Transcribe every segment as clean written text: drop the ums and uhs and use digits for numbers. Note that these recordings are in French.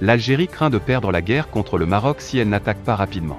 L'Algérie craint de perdre la guerre contre le Maroc si elle n'attaque pas rapidement.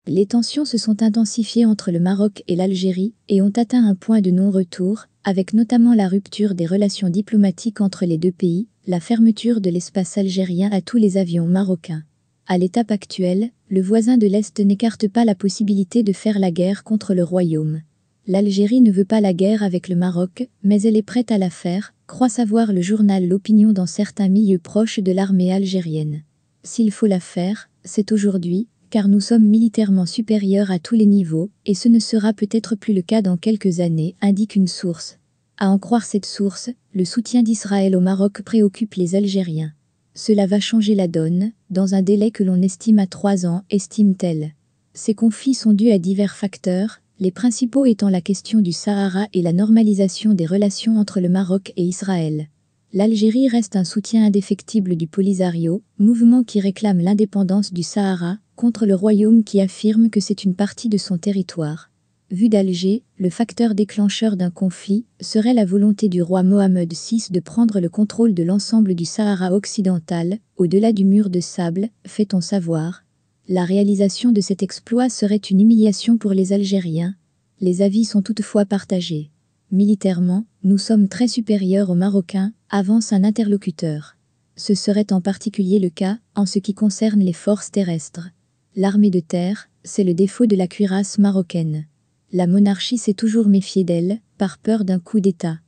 Les tensions se sont intensifiées entre le Maroc et l'Algérie et ont atteint un point de non-retour, avec notamment la rupture des relations diplomatiques entre les deux pays, la fermeture de l'espace algérien à tous les avions marocains. À l'étape actuelle, le voisin de l'Est n'écarte pas la possibilité de faire la guerre contre le royaume. L'Algérie ne veut pas la guerre avec le Maroc, mais elle est prête à la faire, croit savoir le journal L'Opinion dans certains milieux proches de l'armée algérienne. S'il faut la faire, c'est aujourd'hui, car nous sommes militairement supérieurs à tous les niveaux, et ce ne sera peut-être plus le cas dans quelques années, indique une source. À en croire cette source, le soutien d'Israël au Maroc préoccupe les Algériens. Cela va changer la donne, dans un délai que l'on estime à 3 ans, estime-t-elle. Ces conflits sont dus à divers facteurs, les principaux étant la question du Sahara et la normalisation des relations entre le Maroc et Israël. L'Algérie reste un soutien indéfectible du Polisario, mouvement qui réclame l'indépendance du Sahara, contre le royaume qui affirme que c'est une partie de son territoire. Vu d'Alger, le facteur déclencheur d'un conflit serait la volonté du roi Mohammed VI de prendre le contrôle de l'ensemble du Sahara occidental, au-delà du mur de sable, fait-on savoir. La réalisation de cet exploit serait une humiliation pour les Algériens. Les avis sont toutefois partagés. Militairement, nous sommes très supérieurs aux Marocains, avance un interlocuteur. Ce serait en particulier le cas en ce qui concerne les forces terrestres. L'armée de terre, c'est le défaut de la cuirasse marocaine. La monarchie s'est toujours méfiée d'elle, par peur d'un coup d'État.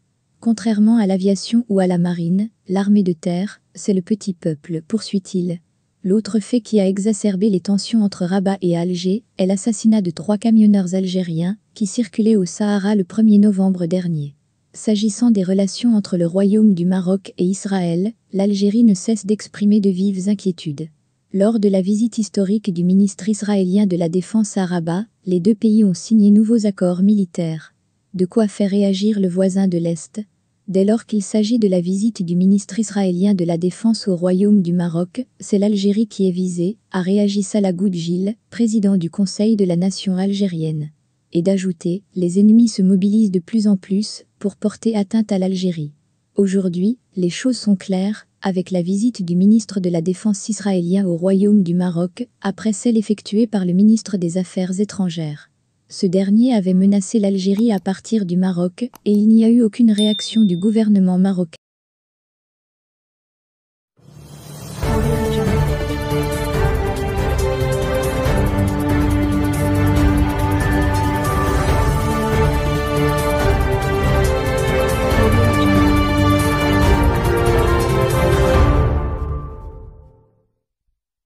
Contrairement à l'aviation ou à la marine, l'armée de terre, c'est le petit peuple, poursuit-il. L'autre fait qui a exacerbé les tensions entre Rabat et Alger est l'assassinat de 3 camionneurs algériens qui circulaient au Sahara le 1er novembre dernier. S'agissant des relations entre le Royaume du Maroc et Israël, l'Algérie ne cesse d'exprimer de vives inquiétudes. Lors de la visite historique du ministre israélien de la Défense à Rabat, les deux pays ont signé nouveaux accords militaires. De quoi faire réagir le voisin de l'Est. Dès lors qu'il s'agit de la visite du ministre israélien de la Défense au Royaume du Maroc, c'est l'Algérie qui est visée, a réagi Salah Goudjil, président du Conseil de la nation algérienne. Et d'ajouter, les ennemis se mobilisent de plus en plus pour porter atteinte à l'Algérie. Aujourd'hui, les choses sont claires, avec la visite du ministre de la Défense israélien au Royaume du Maroc, après celle effectuée par le ministre des Affaires étrangères. Ce dernier avait menacé l'Algérie à partir du Maroc, et il n'y a eu aucune réaction du gouvernement marocain.